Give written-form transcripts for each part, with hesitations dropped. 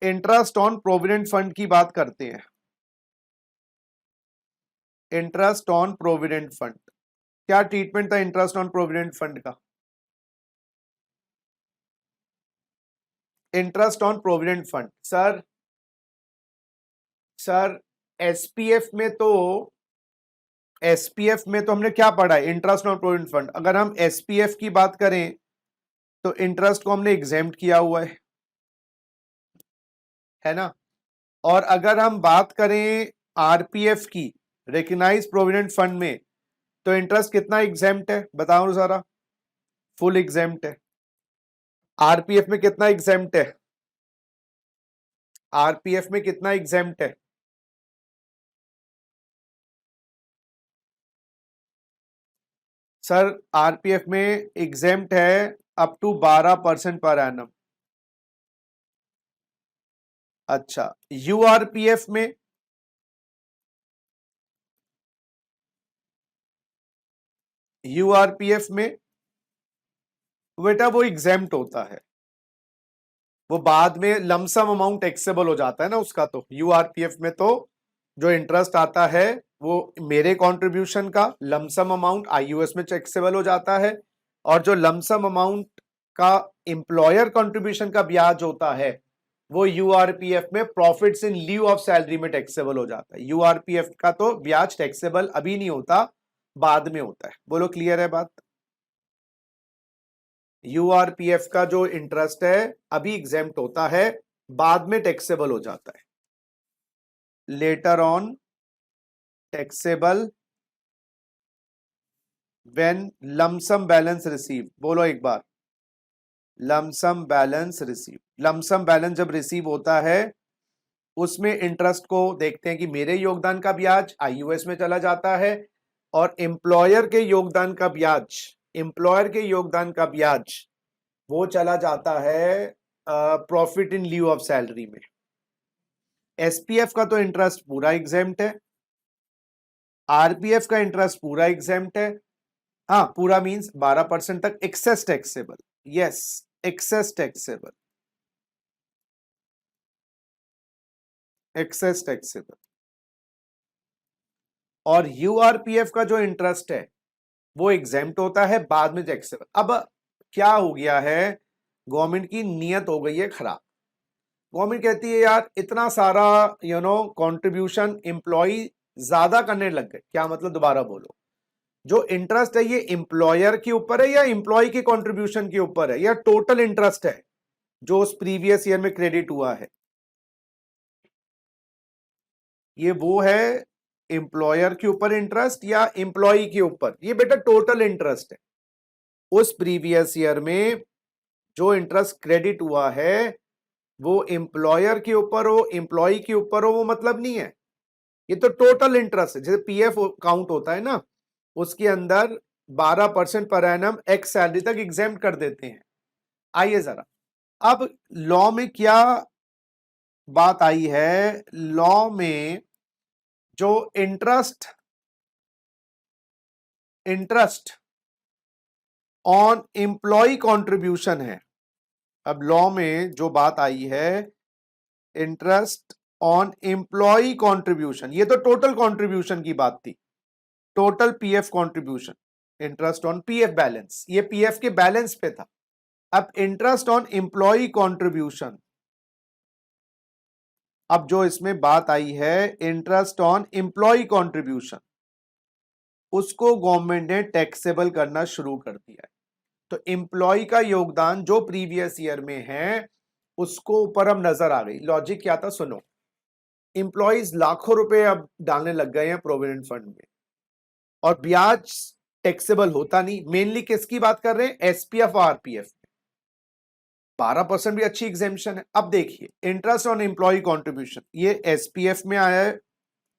Interest on provident fund की बात करते हैं। इंटरेस्ट ऑन प्रोविडेंट फंड, क्या ट्रीटमेंट था इंटरेस्ट ऑन प्रोविडेंट फंड का? Interest on provident fund sir SPF में तो हमने क्या पढ़ा है? Interest on provident fund. अगर हम एसपीएफ की बात करें तो इंटरेस्ट को हमने एग्जेम्प्ट किया हुआ है ना। और अगर हम बात करें आरपीएफ की, रिकग्नाइज प्रोविडेंट फंड में, तो इंटरेस्ट कितना एग्जेम्प्ट है बताओ जरा? फुल एग्जेम्प्ट है। आरपीएफ में कितना एग्जेम्प्ट है? आरपीएफ में कितना एग्जेम्प्ट है? सर आरपीएफ में एग्जेम्प्ट है अप टू 12% पर एनम। अच्छा, यूआरपीएफ में? यूआरपीएफ में बेटा वो एग्जेम्प्ट होता है, वो बाद में लमसम अमाउंट टैक्सेबल हो जाता है ना उसका। तो यूआरपीएफ में तो जो इंटरेस्ट आता है वो मेरे कंट्रीब्यूशन का लमसम अमाउंट आईयूएस में टैक्सेबल हो जाता है, और जो लमसम अमाउंट का एम्प्लॉयर कंट्रीब्यूशन का ब्याज होता है वो यूआरपीएफ में profits in leave of salary में टैक्सेबल हो जाता है। यूआरपीएफ का तो ब्याज टैक्सेबल अभी नहीं होता, बाद में होता है। बोलो क्लियर है बात? यूआरपीएफ का जो इंटरेस्ट है अभी एग्जेम्प्ट होता है, बाद में टैक्सेबल हो जाता है, later on taxable when lump sum balance receive. बोलो एक बार, lump sum balance receive. Lump sum balance जब रिसीव होता है उसमें इंटरेस्ट को देखते हैं कि मेरे योगदान का ब्याज आईयूएस में चला जाता है, और एम्प्लॉयर के योगदान का ब्याज वो चला जाता है profit in leave of salary में। एसपीएफ का तो इंटरेस्ट पूरा एग्जेम्प्ट है, आरपीएफ का इंटरेस्ट पूरा एग्जेम्प्ट है। हाँ, पूरा मींस 12% तक excess taxable. Yes, excess taxable, excess taxable. और यूआरपीएफ का जो इंटरेस्ट है वो एग्जेम्प्ट होता है, बाद में टैक्सेबल। अब क्या हो गया है, गवर्नमेंट की नीयत हो गई है खराब। गवर्नमेंट कहती है यार इतना सारा कंट्रीब्यूशन एम्प्लॉय ज्यादा करने लग गए। क्या मतलब? दोबारा बोलो। जो इंटरेस्ट है ये एम्प्लॉयर के ऊपर है या एम्प्लॉय के कंट्रीब्यूशन के ऊपर है, या टोटल इंटरेस्ट है जो उस प्रीवियस ईयर में क्रेडिट हुआ है? ये वो है एम्प्लॉयर के ऊपर इंटरेस्ट या एम्प्लॉय के ऊपर? ये बेटा टोटल इंटरेस्ट है। उस प्रीवियस ईयर में जो इंटरेस्ट क्रेडिट हुआ है वो एम्प्लॉयर के ऊपर हो एम्प्लॉय के ऊपर हो वो मतलब नहीं है, ये तो टोटल इंटरेस्ट है। जैसे पीएफ काउंट होता है ना, उसके अंदर 12% पर एनम एक्स सैलरी तक एग्जेम्प्ट कर देते हैं। आइए जरा, अब लॉ में क्या बात आई है? लॉ में जो इंटरेस्ट ऑन एम्प्लॉय कंट्रीब्यूशन है, अब लॉ में जो बात आई है इंटरेस्ट ऑन एम्प्लॉय कंट्रीब्यूशन, ये तो टोटल कंट्रीब्यूशन की बात थी, total PF contribution, interest on PF balance, ये पीएफ के बैलेंस पे था। अब इंटरेस्ट ऑन एम्प्लॉय कंट्रीब्यूशन, अब जो इसमें बात आई है इंटरेस्ट ऑन एम्प्लॉय कंट्रीब्यूशन, उसको गवर्नमेंट ने टैक्सेबल करना शुरू कर दिया है। तो एम्प्लॉय का योगदान जो प्रीवियस ईयर में है उसको ऊपर अब नजर आ गई। लॉजिक क्या था सुनो, एम्प्लॉयज लाखों रुपए अब डालने लग गए हैं प्रोविडेंट फंड में, और ब्याज टैक्सेबल होता नहीं। मेनली किसकी बात कर रहे हैं? एसपीएफ और आरपीएफ। 12% भी अच्छी एग्जेम्पशन है। अब देखिए इंटरेस्ट ऑन एम्प्लॉय कंट्रीब्यूशन, ये एसपीएफ में आया है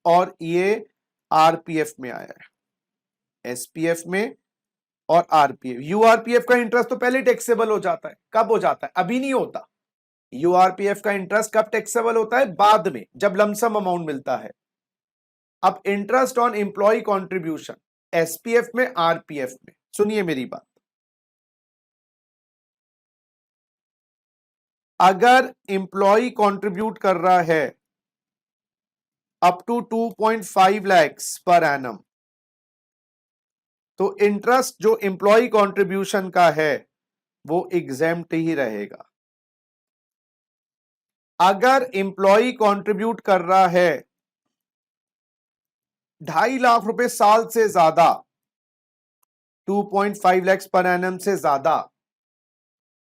और ये आरपीएफ में आया है, एसपीएफ में और आरपीएफ। यूआरपीएफ का इंटरेस्ट तो पहले टैक्सेबल हो जाता है। कब हो जाता है? अभी नहीं होता। यूआरपीएफ का इंटरेस्ट कब टैक्सेबल होता है? बाद में, जब लमसम अमाउंट मिलता है। अब interest on employee contribution SPF में, आरपीएफ में, सुनिए मेरी बात, अगर एम्प्लॉय कंट्रीब्यूट कर रहा है अप टू 2.5 lakhs पर एनम, तो इंटरेस्ट जो एम्प्लॉय कंट्रीब्यूशन का है वो एग्जेम्प्ट ही रहेगा। अगर एम्प्लॉय कंट्रीब्यूट कर रहा है 2.5 लाख रुपए साल से ज्यादा, 2.5 lakhs पर एनम से ज्यादा,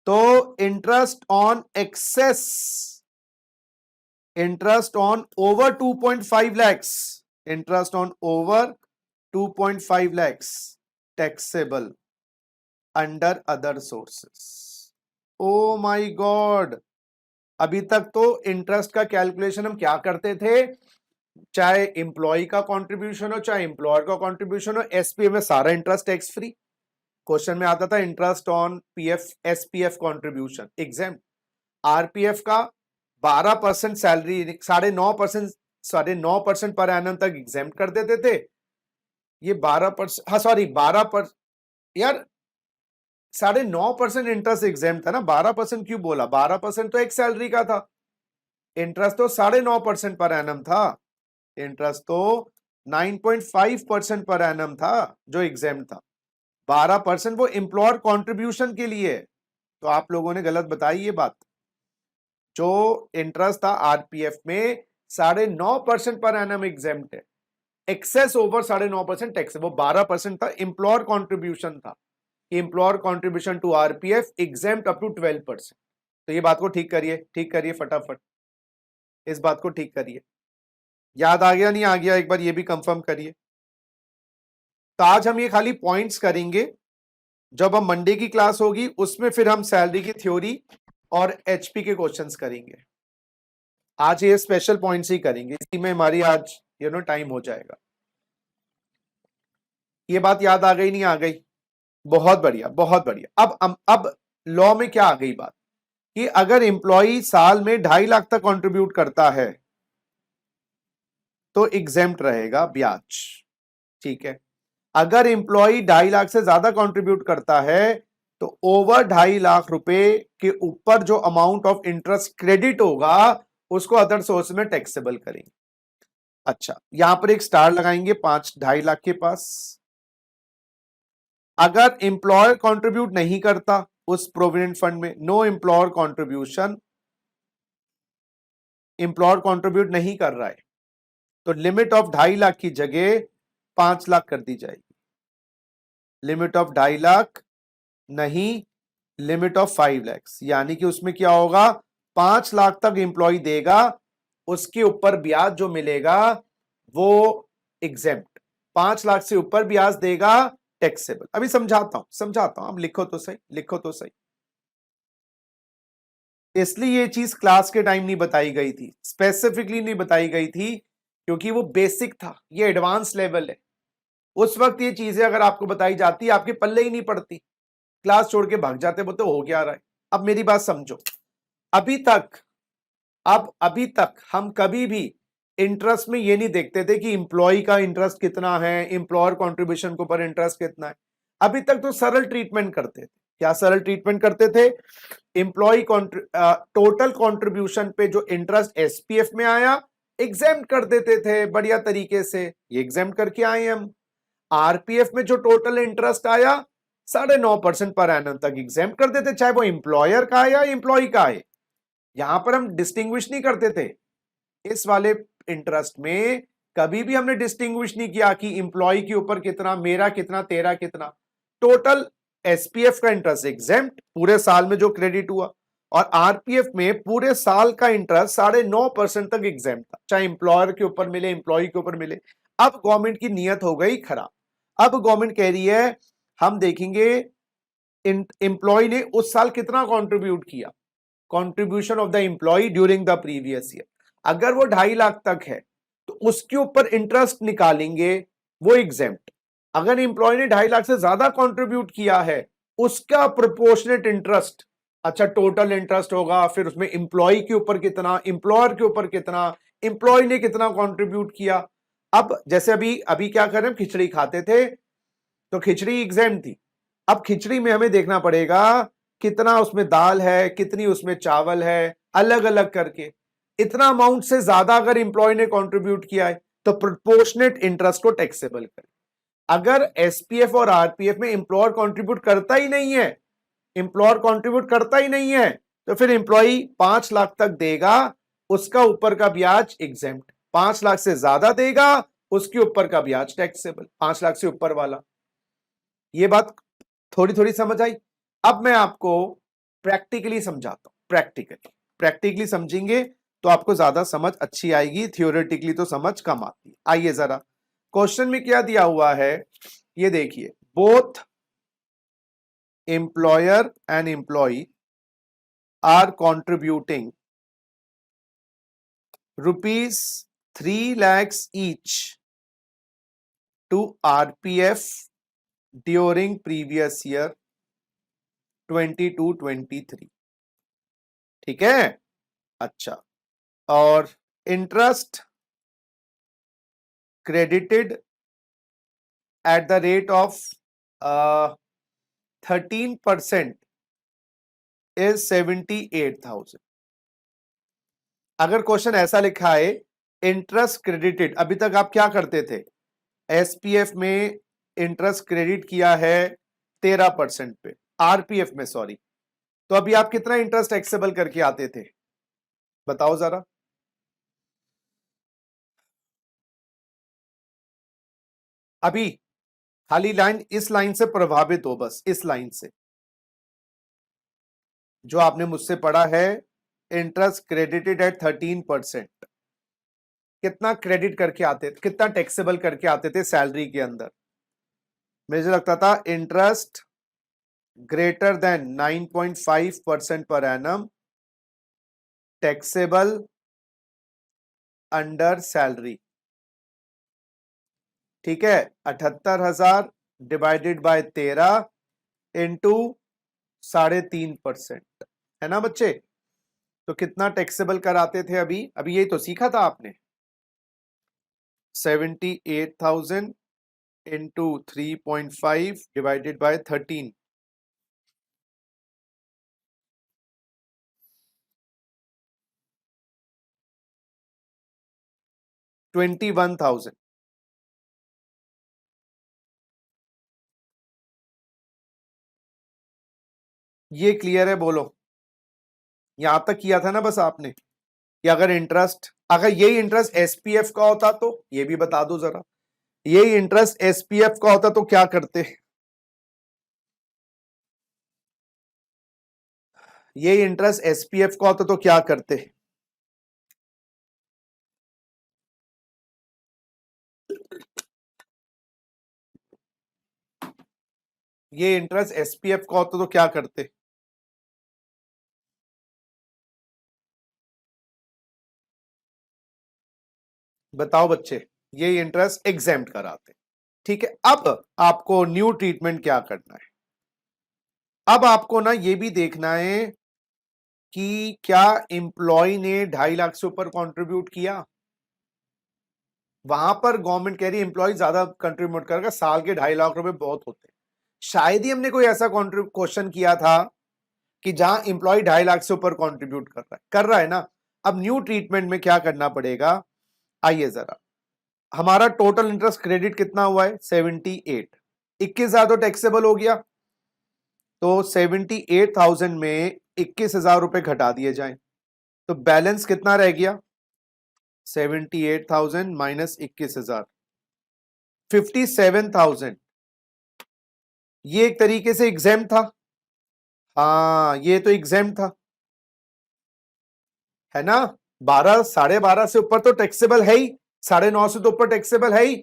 तो interest on excess, interest on over 2.5 lakhs, interest on over 2.5 lakhs taxable under other sources. Oh my god, अभी तक तो इंटरेस्ट का कैलकुलेशन हम क्या करते थे, चाहे एम्प्लॉय का कंट्रीब्यूशन हो चाहे एम्प्लॉयर का कंट्रीब्यूशन हो, एसपीएफ में सारा इंटरेस्ट टैक्स फ्री। क्वेश्चन में आता था interest on PF SPF contribution exam, RPF का 12% सैलरी 9.5% पर एनम तक एग्जाम कर देते थे। ये 12%, हाँ सॉरी 12%, यार 9.5% इंटरेस्ट एग्जाम था ना, 12% क्यों बोला, 12% तो एक सैलरी का था, इंटरेस्ट तो 9.5% पर एनम था, इंटरेस्ट तो 9.5% पर एनम था जो एग्जाम था, 12% वो एम्प्लॉयर कंट्रीब्यूशन के लिए। तो आप लोगों ने गलत बताई ये बात, जो इंटरेस्ट था आरपीएफ में 9.5% पर एनम एग्जाम्प्ट है, एक्सेस ओवर 9.5% टैक्स, वो 12% था, एम्प्लॉयर कंट्रीब्यूशन था, employer contribution to RPF exempt up to 12%। तो ये बात को ठीक करिए, ठीक करिए फटाफट, इस बात को ठीक करिए। याद आ गया नहीं आ गया, एक बार ये भी कंफर्म करिए। तो आज हम ये खाली पॉइंट्स करेंगे, जब हम मंडे की क्लास होगी उसमें फिर हम सैलरी की थ्योरी और एचपी के क्वेश्चंस करेंगे। आज ये स्पेशल पॉइंट्स ही करेंगे, इसी में हमारी आज टाइम हो जाएगा। ये बात याद आ गई नहीं आ गई, बहुत बढ़िया बहुत बढ़िया। अब लॉ में क्या आ गई बात कि अगर एम्प्लॉय साल में 2.5 लाख तक कंट्रीब्यूट करता है तो एग्जेम्प्ट रहेगा ब्याज, ठीक है। अगर एम्प्लॉय 2.5 लाख से ज्यादा कंट्रीब्यूट करता है तो ओवर 2.5 लाख रुपए के ऊपर जो अमाउंट ऑफ इंटरेस्ट क्रेडिट होगा उसको अदर सोर्स में टैक्सेबल करेंगे। अच्छा, यहां पर एक स्टार लगाएंगे 2.5 लाख के पास। अगर एम्प्लॉयर कंट्रीब्यूट नहीं करता उस प्रोविडेंट फंड में, no employer contribution, employer contribute नहीं कर रहा है, तो लिमिट ऑफ 2.5 लाख की जगह 5 लाख कर दी जाएगी। लिमिट ऑफ 2.5 लाख नहीं, लिमिट ऑफ 5 lakhs, यानी कि उसमें क्या होगा, 5 लाख तक एम्प्लॉय देगा, उसके ऊपर ब्याज जो मिलेगा वो एग्जेम्प्ट, 5 लाख से ऊपर ब्याज देगा टैक्सेबल। अभी समझाता हूं, अब लिखो तो सही, लिखो तो सही। इसलिए ये चीज क्लास के टाइम नहीं बताई गई थी, स्पेसिफिकली नहीं बताई गई थी, क्योंकि वो बेसिक था, ये एडवांस लेवल है। उस वक्त ये चीजें अगर आपको बताई जाती आपके पल्ले ही नहीं पड़ती, क्लास छोड़ के भाग जाते, बोलते हो क्या रहा है। अब मेरी बात समझो, अभी तक हम कभी भी इंटरेस्ट में ये नहीं देखते थे कि इंप्लॉय का इंटरेस्ट कितना है, एम्प्लॉयर कंट्रीब्यूशन के ऊपर इंटरेस्ट कितना है। अभी तक तो सरल ट्रीटमेंट करते थे। क्या सरल ट्रीटमेंट करते थे, एम्प्लॉय टोटल कंट्रीब्यूशन पे जो इंटरेस्ट एसपीएफ में आया एग्जेम्प्ट कर देते थे बढ़िया तरीके से, ये एग्जेम्प्ट करके आए हम। आरपीएफ में जो टोटल इंटरेस्ट आया 9.5% पर एनम तक एग्जेम्प्ट कर देते, चाहे वो एम्प्लॉयर का है या एम्प्लॉय का है। यहां पर हम डिस्टिंग्विश नहीं करते थे, इस वाले इंटरेस्ट में कभी भी हमने डिस्टिंग्विश नहीं किया कि एम्प्लॉय के ऊपर कितना, मेरा कितना, तेरा कितना। टोटल एसपीएफ का इंटरेस्ट एग्जेम्प्ट पूरे साल में जो क्रेडिट हुआ, और आरपीएफ में पूरे साल का इंटरेस्ट 9.5% तक एग्जेम्प्ट था, चाहे एम्प्लॉयर के ऊपर मिले एम्प्लॉय के ऊपर मिले। अब गवर्नमेंट की नीयत हो गई खराब, अब गवर्नमेंट कह रही है हम देखेंगे एम्प्लॉय ने उस साल कितना कंट्रीब्यूट किया, contribution of the employee during the previous year. अगर वो 2.5 लाख तक है तो उसके ऊपर इंटरेस्ट निकालेंगे, वो एग्जेम्प्ट। अगर एम्प्लॉय ने 2.5 लाख से ज्यादा कंट्रीब्यूट किया है उसका प्रोपोर्शनेट इंटरेस्ट, अच्छा टोटल इंटरेस्ट होगा, फिर उसमें एम्प्लॉय के ऊपर कितना, एम्प्लॉयर के ऊपर कितना, एम्प्लॉय ने कितना कंट्रीब्यूट किया। अब जैसे अभी क्या करें, हम खिचड़ी खाते थे तो खिचड़ी एग्जाम थी, अब खिचड़ी में हमें देखना पड़ेगा कितना उसमें दाल है, कितनी उसमें चावल है, अलग अलग करके इतना अमाउंट से ज्यादा अगर इंप्लॉय ने कंट्रीब्यूट किया है तो प्रोपोर्शनेट इंटरेस्ट को टैक्सेबल करें। अगर एसपीएफ और आरपीएफ में इंप्लॉयर कंट्रीब्यूट करता ही नहीं है, इंप्लॉयर कंट्रीब्यूट करता ही नहीं है, तो फिर इंप्लॉई 5 लाख तक देगा, उसका ऊपर का ब्याज एग्जेम्प्ट, 5 लाख से ज्यादा देगा उसके ऊपर का ब्याज टैक्सेबल, 5 लाख से ऊपर वाला। ये बात थोड़ी थोड़ी समझ आई। अब मैं आपको प्रैक्टिकली समझाता हूं। प्रैक्टिकली समझेंगे तो आपको ज्यादा समझ अच्छी आएगी, थियोरेटिकली तो समझ कम आती है। आइए जरा क्वेश्चन में क्या दिया हुआ है ये देखिए। Both employer and employee are contributing ₹3 lakhs each to RPF during previous year 22-23। ठीक है, अच्छा, और interest credited at the rate of 13% is 78,000। अगर क्वेश्चन ऐसा लिखा है इंटरेस्ट क्रेडिटेड, अभी तक आप क्या करते थे, एसपीएफ में इंटरेस्ट क्रेडिट किया है 13% पे, आरपीएफ में सॉरी, तो अभी आप कितना इंटरेस्ट टैक्सेबल करके आते थे बताओ जरा। अभी खाली लाइन, इस लाइन से प्रभावित हो, बस इस लाइन से जो आपने मुझसे पढ़ा है, इंटरेस्ट क्रेडिटेड एट 13%, कितना क्रेडिट करके आते थे, कितना टैक्सेबल करके आते थे सैलरी के अंदर। मुझे लगता था इंटरेस्ट ग्रेटर देन 9.5% पर एनम टैक्सेबल अंडर सैलरी। ठीक है, 78,000 डिवाइडेड बाय 13 इंटू 3.5%, है ना बच्चे। तो कितना टैक्सेबल कराते थे अभी यही तो सीखा था आपने, 78,000 इंटू 3.5 डिवाइडेड बाय 13, 21,000। ये क्लियर है, बोलो। यहां तक किया था ना बस आपने, कि अगर इंटरेस्ट, अगर यही इंटरेस्ट एसपीएफ का होता तो ये भी बता दो जरा, यही इंटरेस्ट एसपीएफ का होता तो क्या करते, यही इंटरेस्ट एसपीएफ का होता तो क्या करते। ये इंटरेस्ट एसपीएफ का होता तो क्या करते, बताओ बच्चे। ये इंटरेस्ट एग्जेम्प्ट कराते। ठीक है, अब आपको न्यू ट्रीटमेंट क्या करना है, अब आपको ना ये भी देखना है कि क्या एम्प्लॉय ने 2.5 लाख से ऊपर कंट्रीब्यूट किया। वहां पर गवर्नमेंट कह रही है एम्प्लॉय ज्यादा कंट्रीब्यूट करेगा, साल के 2.5 लाख रुपए बहुत होते हैं। शायद ही हमने कोई ऐसा क्वेश्चन किया था कि जहां एम्प्लॉय 2.5 लाख से ऊपर कंट्रीब्यूट कर रहा है ना। अब न्यू ट्रीटमेंट में क्या करना पड़ेगा, आइए जरा। हमारा टोटल इंटरेस्ट क्रेडिट कितना हुआ है 78, 21,000 तो टैक्सेबल हो गया, तो 78,000 में 21,000 रुपए घटा दिए जाएं तो बैलेंस कितना रह गया, 78,000 माइनस 21,000, 57,000। ये एक तरीके से एग्जाम था, हाँ ये तो एग्जाम था, है ना। 12, 12.5 से ऊपर तो टैक्सेबल है ही, 9.5 से तो ऊपर टैक्सेबल है ही,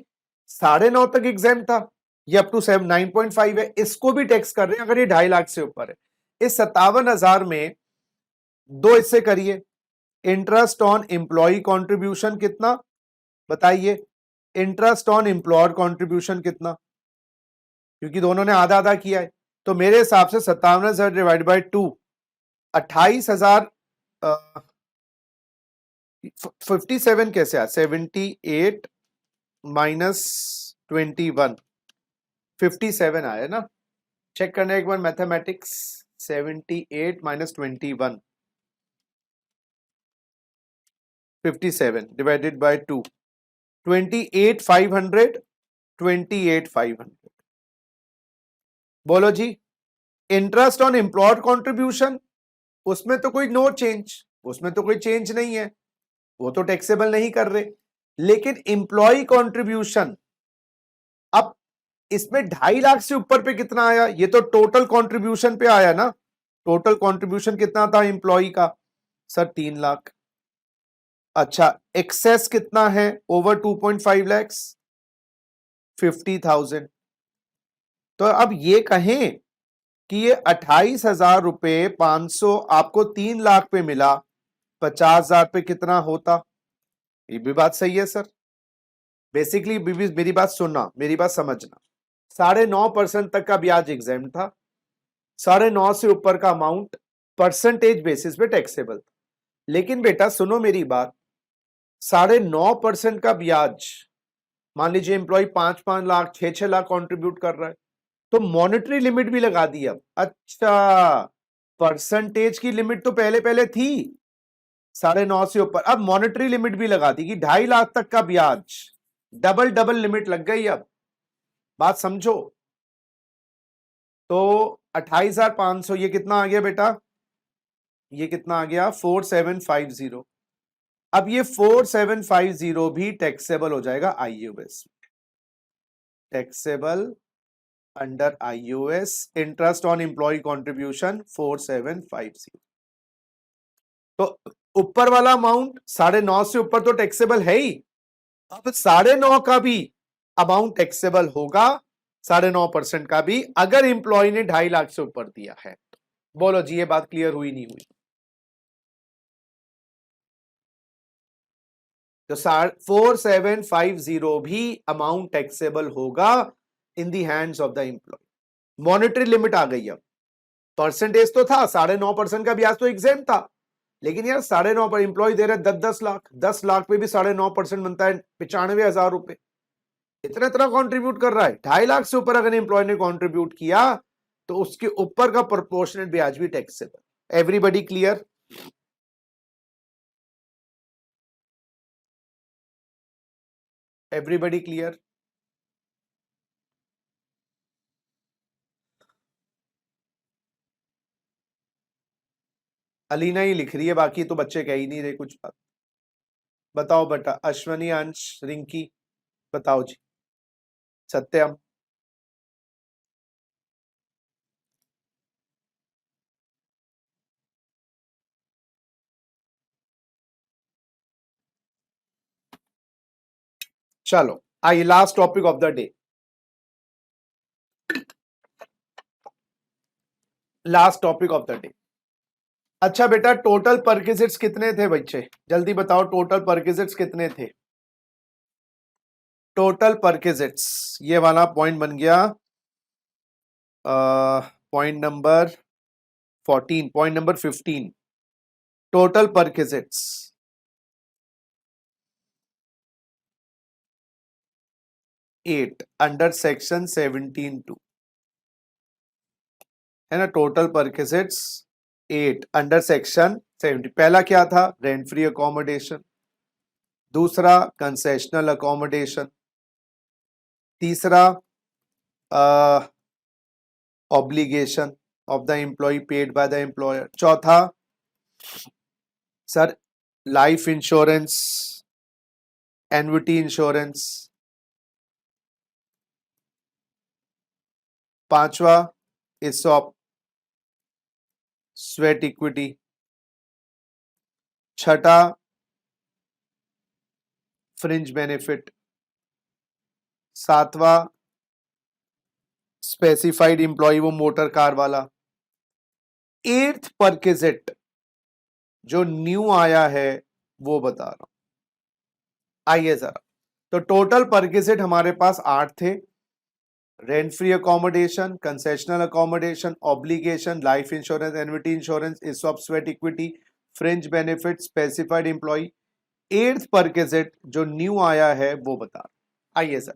9.5 तक एग्जाम था, ये अप टू 9.5 है, इसको भी टैक्स कर रहे हैं अगर ये 2.5 लाख से ऊपर है। इस 57,000 में दो हिस्से करिए, इंटरेस्ट ऑन एम्प्लॉय कंट्रीब्यूशन कितना बताइए, इंटरेस्ट ऑन एम्प्लॉयर कंट्रीब्यूशन कितना, क्योंकि दोनों ने आधा आधा किया है, तो मेरे हिसाब से 57,000 डिवाइड बाई 2, 28,000, 57 कैसे आया, 78 माइनस 21, 57 आया ना। चेक करना एक बार मैथमेटिक्स, 78 माइनस 21, 57 डिवाइडेड बाय 2, 28,500, 28,500। बोलो जी, इंटरेस्ट ऑन एम्प्लॉयड कॉन्ट्रीब्यूशन, उसमें तो कोई नो चेंज, उसमें तो कोई चेंज नहीं है, वो तो टैक्सेबल नहीं कर रहे। लेकिन एम्प्लॉय कॉन्ट्रीब्यूशन, अब इसमें 2.5 लाख से ऊपर पे कितना आया? ये तो टोटल कॉन्ट्रीब्यूशन पे आया ना। टोटल कॉन्ट्रीब्यूशन कितना था एम्प्लॉय का? सर 3 लाख। अच्छा, एक्सेस कितना है ओवर 2.5 लैक्स? 50,000। तो अब ये कहें कि ये 28,000 रुपए 500 आपको 3 लाख पे मिला, 50,000 पे कितना होता? ये भी बात सही है सर। बेसिकली मेरी बात सुनना, मेरी बात समझना। 9.5% तक का ब्याज एग्जाम था, 9.5 से ऊपर का अमाउंट परसेंटेज बेसिस पे टैक्सेबल। लेकिन बेटा सुनो मेरी बात, 9.5% का ब्याज, मान लीजिए एम्प्लॉय 5-5 लाख 6-6 लाख कंट्रीब्यूट कर रहा है, तो मॉनेटरी लिमिट भी लगा दी अब। अच्छा, परसेंटेज की लिमिट तो पहले पहले थी 9.5 से ऊपर, अब मॉनेटरी लिमिट भी लगा दी कि 2.5 लाख तक का ब्याज, डबल लिमिट लग गई। अब बात समझो, तो 28,500 ये कितना आ गया बेटा? ये कितना आ गया? 4750। अब ये 4750 भी टैक्सेबल हो जाएगा IUS, taxable under IUS, interest on employee contribution 4750। तो ऊपर वाला अमाउंट 9.5 से ऊपर तो टैक्सेबल है ही, अब 9.5 का भी अमाउंट टैक्सेबल होगा, 9.5% का भी, अगर एम्प्लॉय ने 2.5 लाख से ऊपर दिया है। बोलो जी, ये बात क्लियर हुई नहीं हुई? तो 4750 भी अमाउंट टैक्सेबल होगा in the hands of the employ. Monetary limit आ गई। अब परसेंटेज तो था 9.5% का ब्याज तो एग्जाम था, लेकिन यार 9.5 पर एम्प्लॉय दे रहे 10-10 लाख, 10 लाख पे भी 9.5% बनता है 95,000 रुपए, इतना इतना कॉन्ट्रीब्यूट कर रहा है। 2.5 लाख से ऊपर अगर एम्प्लॉय ने कॉन्ट्रीब्यूट किया तो उसके ऊपर का प्रोपोर्शनेट ब्याज भी taxable. Everybody clear? Everybody clear? Alina ही लिख रही है, बाकी तो बच्चे कह ही नहीं रहे कुछ बात। बताओ बेटा, अश्वनी, अंश, रिंकी, बताओ जी। सत्यम, चलो आइए last topic of the day, last topic of the day. अच्छा बेटा, टोटल परक्विजिट्स कितने थे बच्चे? जल्दी बताओ, टोटल परक्विजिट्स कितने थे? टोटल परक्विजिट्स, ये वाला पॉइंट बन गया point number 14, point number 15। Total perquisites 8 under section 17(2) है ना। Total perquisites 8 under section 70। पहला क्या था? रेंट फ्री अकोमोडेशन, दूसरा कंसेशनल अकोमोडेशन, तीसरा obligation of the employ paid by the employer, चौथा sir life insurance, annuity insurance, पांचवा ESOP, स्वेट इक्विटी, छठा फ्रिंज बेनिफिट, सातवां स्पेसिफाइड एम्प्लॉय, वो मोटर कार वाला। 8th परक्विजिट जो न्यू आया है वो बता रहा हूं, आइए जरा। तो टोटल परक्विजिट हमारे पास 8 थे। Rent free accommodation, concessional accommodation, obligation, life insurance, annuity insurance, ESOP, sweat equity, fringe benefit, specified employ. 8th perquisite जो न्यू आया है वो बता रहा हूं। आइए सर,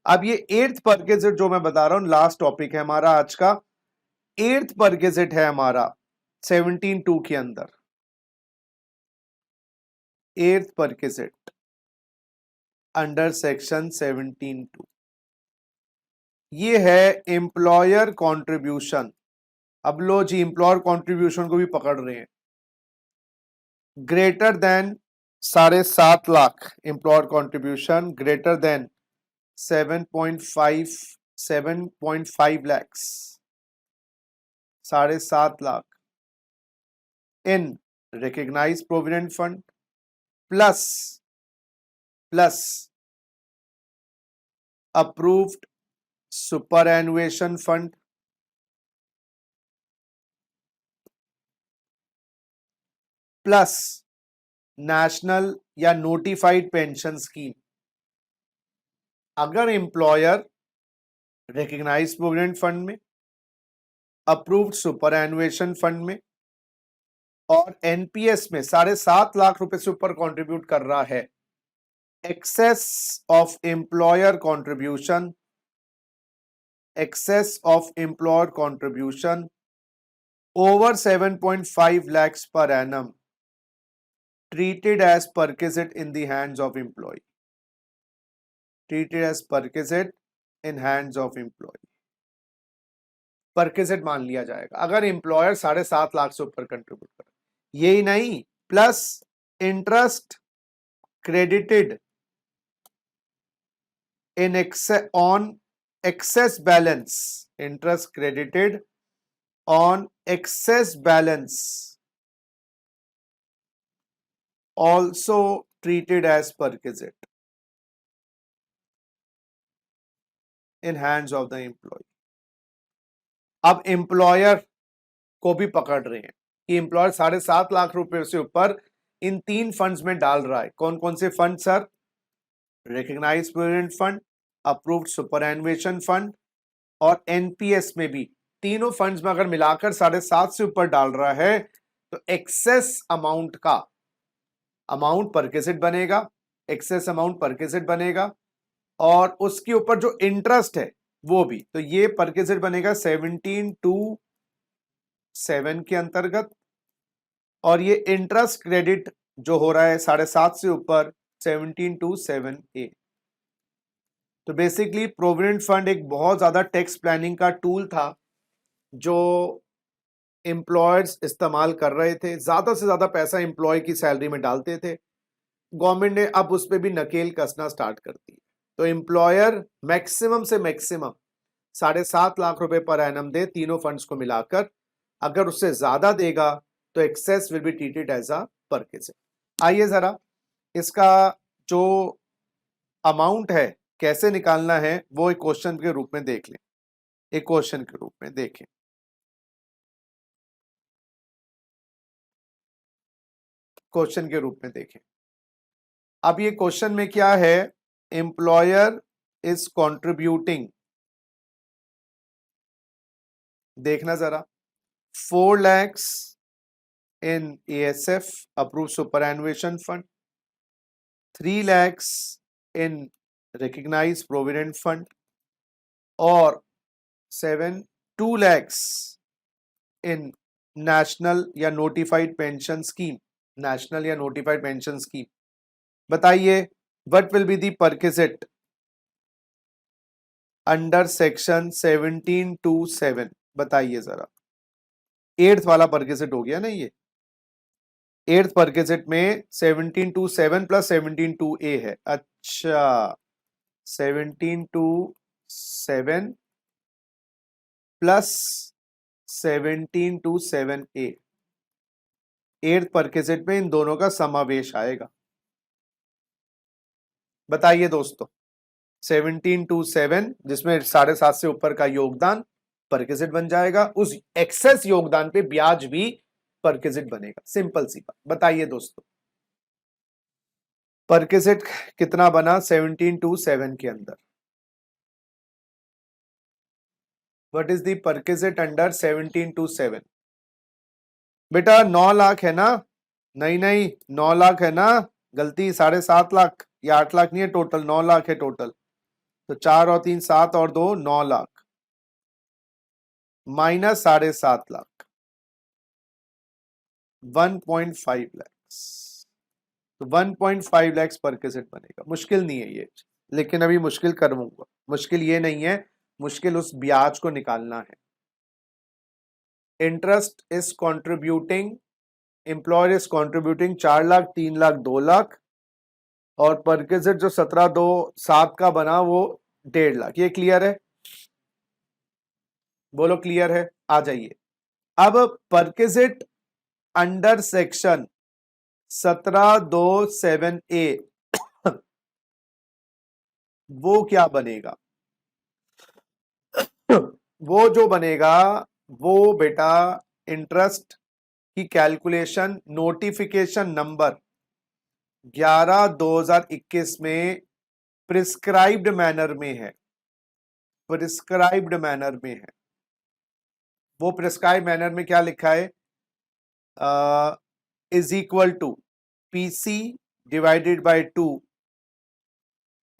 अब ये 8th परक्विजिट जो मैं बता रहा हूं, लास्ट टॉपिक है हमारा आज का, 8th परक्विजिट है हमारा 17(2) के अंदर, 8th परक्विजिट अंडर सेक्शन 17(2), ये है एम्प्लॉयर कंट्रीब्यूशन। अब लो जी, एम्प्लॉयर कंट्रीब्यूशन को भी पकड़ रहे हैं। Greater than 7.5 lakh, employer contribution greater than 7.5 lakhs, 7.5 lakh in recognise provident fund plus approved superannuation fund plus national या नोटिफाइड पेंशन स्कीम। अगर एम्प्लॉयर रिकग्नाइज प्रोविडेंट फंड में, अप्रूव्ड सुपरएनुएशन फंड में और एनपीएस में 7.5 लाख रुपए से ऊपर कंट्रीब्यूट कर रहा है, excess of employer contribution, excess of employer contribution over 7.5 lakhs per annum treated as perquisite in the hands of employee, treated as perquisite in hands of employee, perquisite मान लिया जाएगा अगर एम्प्लॉयर 7.5 लाख से ऊपर कंट्रीब्यूट करे। यही नहीं, plus interest credited in on excess balance, interest credited on excess balance also treated as perquisite in hands of the employee। अब एम्प्लॉयर को भी पकड़ रहे हैं कि एम्प्लॉयर 7.5 लाख रुपए से ऊपर इन 3 फंड्स में डाल रहा है। कौन कौन से fund sir? Recognised provident fund, approved superannuation fund और एनपीएस में भी। तीनों फंड्स में अगर मिलाकर 7.5 से ऊपर डाल रहा है तो एक्सेस अमाउंट का अमाउंट परक्विजिट बनेगा, एक्सेस अमाउंट परक्विजिट बनेगा और उसके ऊपर जो इंटरेस्ट है वो भी। तो ये परक्विजिट बनेगा 17(2)(7) के अंतर्गत और ये इंटरेस्ट क्रेडिट जो हो रहा है 7.5 से ऊपर 17(2)(7)(a। तो बेसिकली प्रोविडेंट फंड एक बहुत ज्यादा टैक्स प्लानिंग का टूल था जो एम्प्लॉयर्स इस्तेमाल कर रहे थे। ज्यादा से ज्यादा पैसा एम्प्लॉय की सैलरी में डालते थे। गवर्नमेंट ने अब उस पर भी नकेल कसना स्टार्ट कर दी। तो एम्प्लॉयर मैक्सिमम से मैक्सिमम 7.5 लाख रुपए पर एनम दे तीनों फंड्स को मिलाकर। अगर उससे ज्यादा देगा तो excess will be treated as a perquisite. आइए जरा इसका जो अमाउंट है कैसे निकालना है वो एक क्वेश्चन के रूप में देख लें। एक क्वेश्चन के रूप में देखें। क्वेश्चन के रूप में देखें। अब ये क्वेश्चन में क्या है? एम्प्लॉयर इज कंट्रीब्यूटिंग, देखना जरा, 4 lakhs इन ASF approve superannuation fund, 3 lakhs इन रिकग्नाइज प्रोविडेंट फंड और 2 lakhs इन नेशनल या नोटिफाइड पेंशन स्कीम, नेशनल या नोटिफाइड पेंशन स्कीम। बताइए what will be the perquisite under section 17(2)(7। बताइए जरा। 8th वाला परक्विजिट हो गया ना ये। 8th परक्विजिट में 17(2)(7 प्लस 17(2)(a है। अच्छा, 17(2)(7 प्लस 17(2)(7)(a। 8th परक्विजिट में इन दोनों का समावेश आएगा। बताइए दोस्तों, 17(2)(7 जिसमें 7.5 से ऊपर का योगदान परक्विजिट बन जाएगा, उस एक्सेस योगदान पे ब्याज भी परक्विजिट बनेगा। सिंपल सी बात। बताइए दोस्तों परक्विजिट कितना बना 17(2)(7 के अंदर? What is the perquisite under 17(2)(7? बेटा 9 लाख है ना? नहीं नहीं, 9 लाख है ना? गलती, 7.5 लाख या 8 लाख नहीं है टोटल, 9 लाख है टोटल। तो 4 और 3 7 और 2 9 लाख। माइनस 7.5 लाख, 1.5 लैक्स। तो 1.5 लैक्स परक्विजिट बनेगा। मुश्किल नहीं है ये, लेकिन अभी मुश्किल करूंगा। मुश्किल ये नहीं है, मुश्किल उस ब्याज को निकालना है। Interest is contributing, employer is contributing 4 lakh, 3 lakh, 2 lakh, और परक्विजिट जो 17,2,7 का बना वो 1.5 लाख। ये क्लियर है? बोलो क्लियर है? आ जाइए। अब परक्विजिट अंडर सेक्शन 17(2)(7)(a वो क्या बनेगा? वो जो बनेगा वो बेटा इंटरेस्ट की कैलकुलेशन नोटिफिकेशन नंबर 11/2021 में प्रिस्क्राइब्ड मैनर में है। प्रिस्क्राइब्ड मैनर में है। वो प्रिस्क्राइब मैनर में क्या लिखा है? Is equal to PC divided by 2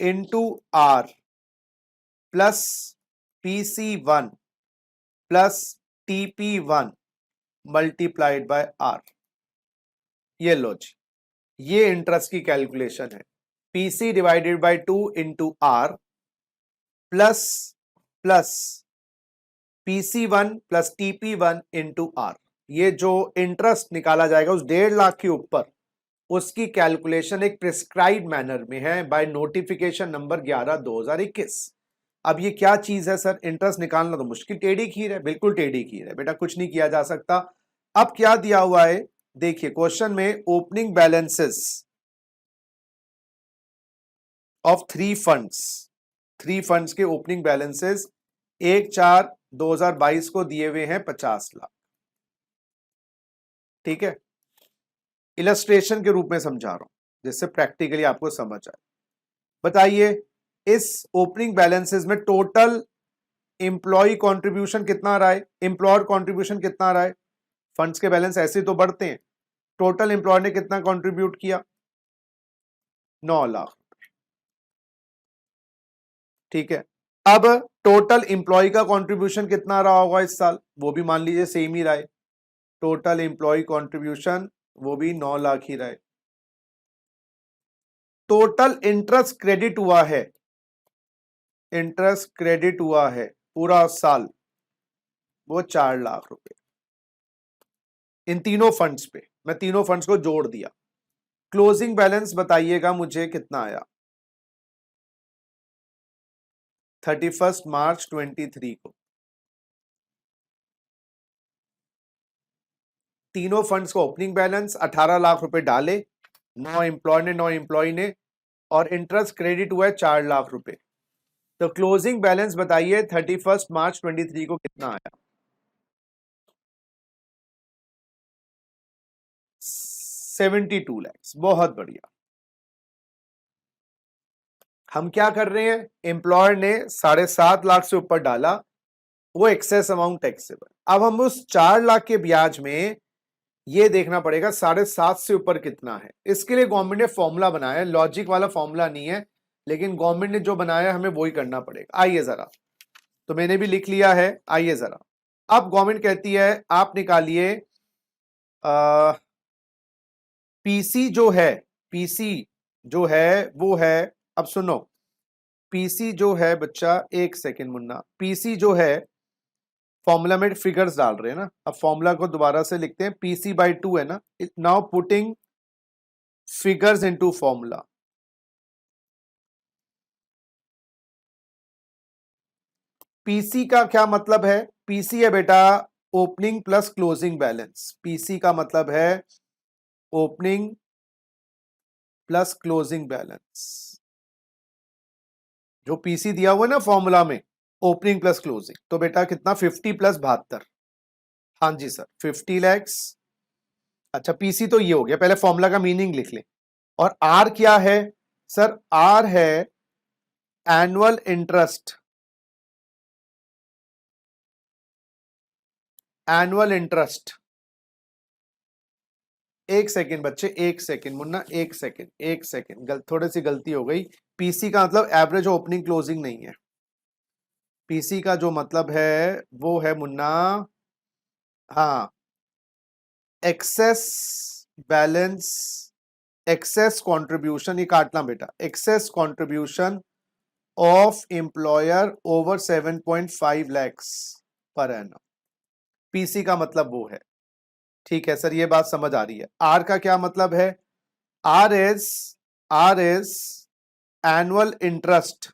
into R plus PC1 plus TP1 multiplied by R. ये लो जी, ये इंटरेस्ट की कैलकुलेशन है। PC divided by 2 into R plus plus PC1 plus TP1 into R. ये जो इंटरेस्ट निकाला जाएगा उस 1.5 लाख के ऊपर, उसकी कैलकुलेशन एक प्रिस्क्राइब मैनर में है बाय नोटिफिकेशन नंबर 11/2021। अब ये क्या चीज है सर? इंटरेस्ट निकालना तो मुश्किल, टेढ़ी खीर है, बिल्कुल टेढ़ी खीर है बेटा, कुछ नहीं किया जा सकता। अब क्या दिया हुआ है देखिए क्वेश्चन में, opening balances of 3 funds. 3 funds के ओपनिंग बैलेंसेस 1/4/2022 को दिए हुए हैं 50 लाख। ठीक है, इलस्ट्रेशन के रूप में समझा रहा हूं जिससे प्रैक्टिकली आपको समझ आए। बताइए इस ओपनिंग बैलेंसेस में टोटल एम्प्लॉय कंट्रीब्यूशन कितना आ रहा है? एम्प्लॉयर कंट्रीब्यूशन कितना आ रहा है? फंड्स के बैलेंस ऐसे तो बढ़ते हैं। टोटल एम्प्लॉयर ने कितना कंट्रीब्यूट किया? 9 लाख। ठीक है, अब टोटल एम्प्लॉय का कंट्रीब्यूशन कितना रहा होगा इस साल? वो भी मान लीजिए सेम ही रहा है। टोटल एम्प्लॉय कंट्रीब्यूशन वो भी 9 लाख ही रहा है। टोटल इंटरेस्ट क्रेडिट हुआ है, इंटरेस्ट क्रेडिट हुआ है पूरा साल, वो 4 लाख रुपए। इन तीनों फंड्स पे मैं तीनों फंड्स को जोड़ दिया। क्लोजिंग बैलेंस बताइएगा मुझे कितना आया 31 मार्च 23 को? तीनों फंड्स को ओपनिंग बैलेंस 18 लाख रुपए डाले, 9 एम्प्लॉय ने, और इंटरेस्ट क्रेडिट हुआ है 4 लाख रुपए। तो क्लोजिंग बैलेंस बताइए 31 मार्च 23 को कितना आया? 72 लैक्स। बहुत बढ़िया। हम क्या कर रहे हैं? एम्प्लॉयर ने 7.5 लाख से ऊपर डाला, वो एक्सेस अमाउंट टैक्सेबल। अब हम उस 4 लाख के ब्याज में ये देखना पड़ेगा 7.5 से ऊपर कितना है। इसके लिए गवर्नमेंट ने फॉर्मूला बनाया है, लॉजिक वाला फॉर्मूला नहीं है, लेकिन गवर्नमेंट ने जो बनाया है हमें वही करना पड़ेगा। आइए जरा, तो मैंने भी लिख लिया है, आइए जरा। अब गवर्नमेंट कहती है आप निकालिए पीसी जो है, पीसी जो है वो है, अब सुनो, पीसी जो है बच्चा, एक सेकेंड मुन्ना, पीसी जो है फॉर्मूला में फिगर्स डाल रहे हैं ना, अब फॉर्मूला को दोबारा से लिखते हैं, PC/2 है ना, now putting figures into formula. PC का क्या मतलब है? पीसी है बेटा opening plus closing balance. PC का मतलब है ओपनिंग प्लस क्लोजिंग बैलेंस। जो पीसी दिया हुआ है ना फॉर्मूला में, ओपनिंग प्लस क्लोजिंग, तो बेटा कितना? 50 प्लस 72। हाँ जी सर, 50 लैक्स। अच्छा पीसी तो ये हो गया, पहले फॉर्मूला का मीनिंग लिख लें। और आर क्या है सर? आर है एनुअल इंटरेस्ट। एनुअल इंटरेस्ट, एक सेकेंड बच्चे, एक सेकेंड मुन्ना, एक सेकेंड, एक सेकेंड, थोड़ी सी गलती हो गई। पीसी का मतलब एवरेज ओपनिंग क्लोजिंग नहीं है। पीसी का जो मतलब है वो है मुन्ना, हाँ, एक्सेस बैलेंस, एक्सेस कंट्रीब्यूशन, ये काटना बेटा, excess contribution of employer over 7.5 lakhs पर एनम, पीसी का मतलब वो है। ठीक है सर, ये बात समझ आ रही है। आर का क्या मतलब है? R is annual interest.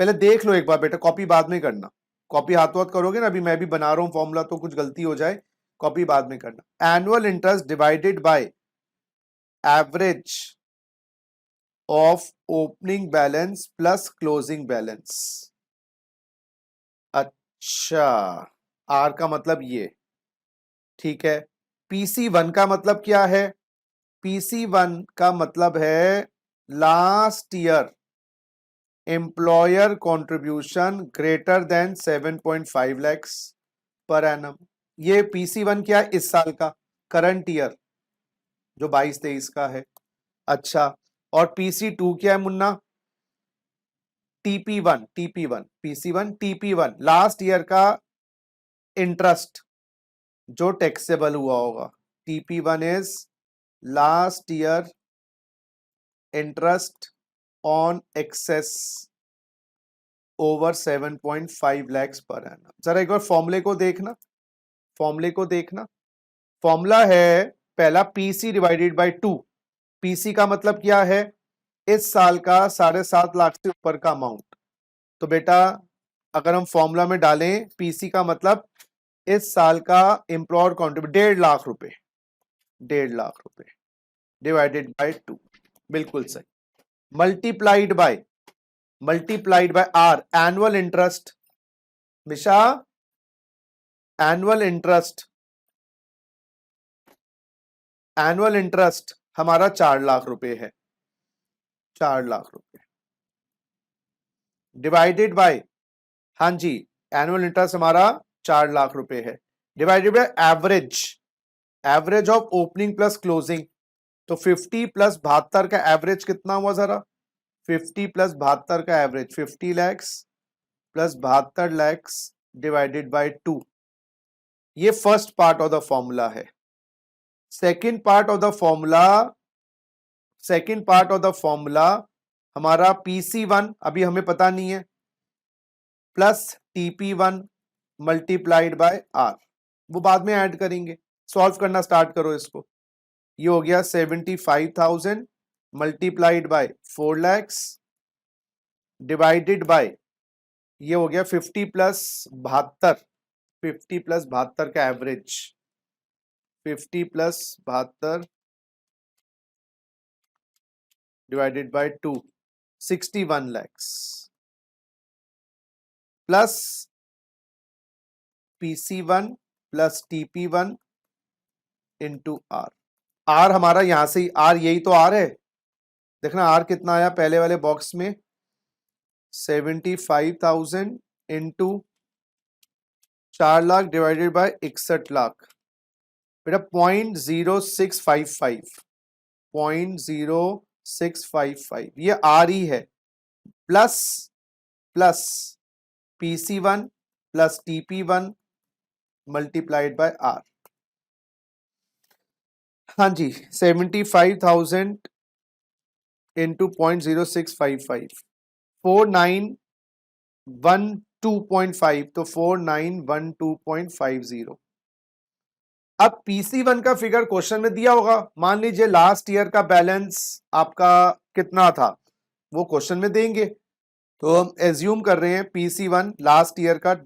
पहले देख लो एक बार बेटा, कॉपी बाद में करना, कॉपी हाथों हाथ करोगे ना, अभी मैं भी बना रहा हूं फॉर्मूला तो कुछ गलती हो जाए, कॉपी बाद में करना। Annual interest divided by average of opening balance plus closing balance. अच्छा, आर का मतलब ये, ठीक है। पीसी वन का मतलब क्या है? पीसी वन का मतलब है last year employer contribution greater than 7.5 lakhs पर एनम। ये पीसी वन क्या है? इस साल का, करंट ईयर जो 22-23 का है। अच्छा, और पीसी टू क्या है मुन्ना? TP one PC one TP one last year का इंटरेस्ट जो टैक्सेबल हुआ होगा। TP one is last year interest on excess over 7.5 lakhs पर एनम। जरा एक बार फॉर्मूले को देखना, फॉर्मूले को देखना। फॉर्मूला है पहला पीसी डिवाइडेड बाय 2। पीसी का मतलब क्या है? इस साल का 7.5 लाख से ऊपर का अमाउंट। तो बेटा अगर हम फॉर्मूला में डालें, पीसी का मतलब इस साल का एम्प्लॉयर कॉन्ट्रीब्यूट 1.5 लाख रुपए, 1.5 लाख रुपए डिवाइडेड बाय 2, बिल्कुल सही। Multiplied by R, annual interest. Misha, annual interest, annual interest हमारा 4 लाख रुपए है, 4 लाख रुपए डिवाइडेड बाय, हाँ जी, एनुअल इंटरेस्ट हमारा 4 लाख रुपए है, divided by average, average of opening plus closing. तो 50 प्लस 72 का एवरेज कितना हुआ जरा? 50 प्लस 72 का average 50 lakhs plus 72 lakhs divided by 2। ये first part of the formula है। Second part of the formula, second part of the formula हमारा PC one अभी हमें पता नहीं है, plus TP one multiplied by R, वो बाद में ऐड करेंगे। सॉल्व करना स्टार्ट करो इसको। ये हो गया 75,000 multiplied by 4 lakhs divided bye, ये हो गया 50 प्लस 72, 50 प्लस 72 का average, 50 plus 72 divided by 2, 61 lakhs plus PC one plus TP one into R. R हमारा यहां से ही, आर यही तो आर है, देखना आर कितना आया पहले वाले बॉक्स में, 75,000 into 4 lakh divided by 61 lakh, बेटा 0.0655, 0.0655 ये आर ही है, plus plus PC one plus TP one multiplied by R. हाँ जी, 75,000 इंटू 0.0655, 4912.5, तो 4912.50। अब पीसी वन का फिगर क्वेश्चन में दिया होगा, मान लीजिए लास्ट ईयर का बैलेंस आपका कितना था, वो क्वेश्चन में देंगे। तो हम एज्यूम कर रहे हैं पीसी वन लास्ट ईयर का,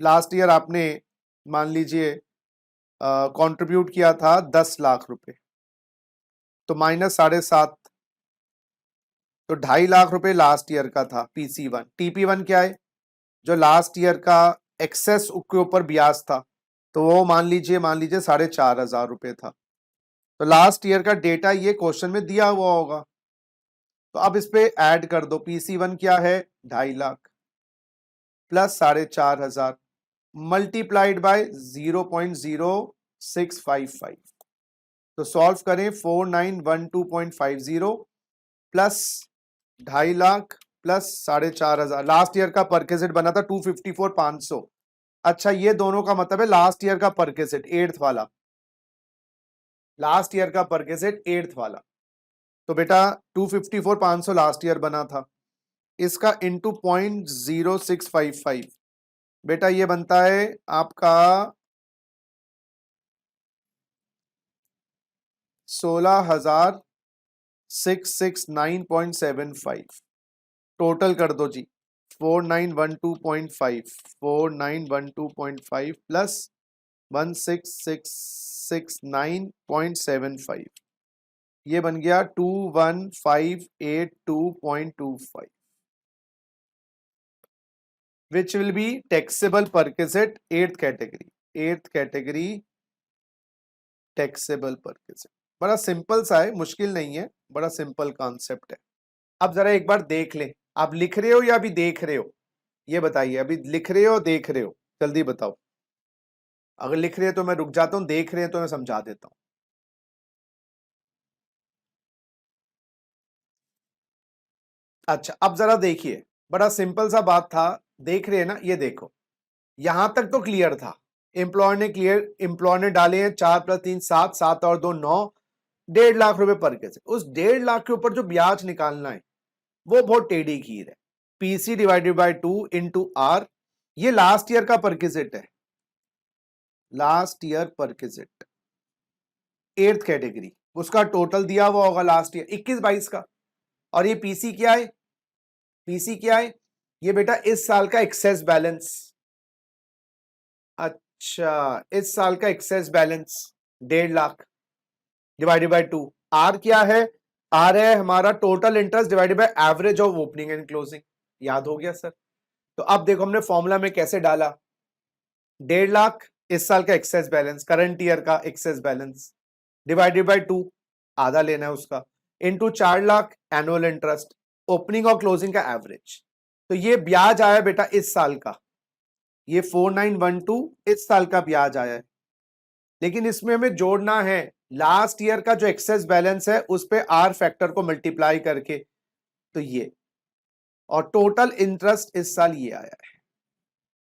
लास्ट ईयर आपने मान लीजिए कंट्रीब्यूट किया था 10 लाख रुपए, तो माइनस 7.5, तो 2.5 लाख रुपए लास्ट ईयर का था पीसी वन। टीपी वन क्या है? जो लास्ट ईयर का एक्सेस के ऊपर ब्याज था, तो वो मान लीजिए 4,500 रुपए था। तो लास्ट ईयर का डेटा ये क्वेश्चन में दिया हुआ होगा, तो अब इस पे ऐड कर दो। पीसी वन क्या है? 2.5 लाख प्लस 4,500 मल्टीप्लाइड बाय 0.0655। तो सॉल्व करें, 4912.50 plus 2.5 lakh plus 4,500। Last year का परकेसेट बना था 254,500। अच्छा, ये दोनों का मतलब है लास्ट ईयर का परकेसेट 8th वाला, लास्ट ईयर का परकेसेट 8th वाला। तो बेटा 254,500 लास्ट ईयर बना था, इसका इंटू 0.0655, बेटा ये बनता है आपका 16,669.75। टोटल कर दो जी, 4912.5, 4912.5 प्लस 16,669.75, ये बन गया 21,582.25, which will be taxable perquisite 8th category, 8th category taxable perquisite। बड़ा सिंपल सा है, मुश्किल नहीं है, बड़ा सिंपल कॉन्सेप्ट है। अब जरा एक बार देख ले, आप लिख रहे हो या अभी देख रहे हो, ये बताइए, अभी लिख रहे हो देख रहे हो, जल्दी बताओ। अगर लिख रहे हो तो मैं रुक जाता हूं, देख रहे हैं तो मैं समझा देता हूं। अच्छा, अब जरा देखिए, बड़ा सिंपल सा बात था, देख रहे हैं ना, ये देखो, यहां तक तो क्लियर था। एम्प्लॉय ने डाले हैं 4 + 3 7, 7 और 2 9, 1.5 लाख रुपए पर केस। उस 1.5 लाख के ऊपर जो ब्याज निकालना है वो बहुत टेढ़ी खीर है। PC divided by 2 into R, ये लास्ट ईयर का परकिजिट है, last year perquisite 8th category, उसका टोटल दिया हुआ होगा लास्ट ईयर 21-22 का। और ये पीसी क्या है, पीसी क्या है, ये बेटा इस साल का एक्सेस बैलेंस। अच्छा, इस साल का excess balance 1.5 lakh divided by 2। R क्या है, आर है हमारा total interest divided by average of opening and closing. याद हो गया सर? तो अब देखो हमने फॉर्मूला में कैसे डाला, 1.5 लाख इस साल का एक्सेस बैलेंस, करंट ईयर का एक्सेस बैलेंस, डिवाइडेड बाय 2, आधा लेना है उसका, into 4 lakh annual interest, opening और क्लोजिंग का एवरेज। तो ये ब्याज आया बेटा इस साल का, ये 4912 इस साल का ब्याज आया है। लेकिन इसमें हमें जोड़ना है लास्ट ईयर का जो एक्सेस बैलेंस है उस पे आर फैक्टर को मल्टीप्लाई करके, तो ये, और टोटल इंटरेस्ट इस साल ये आया है।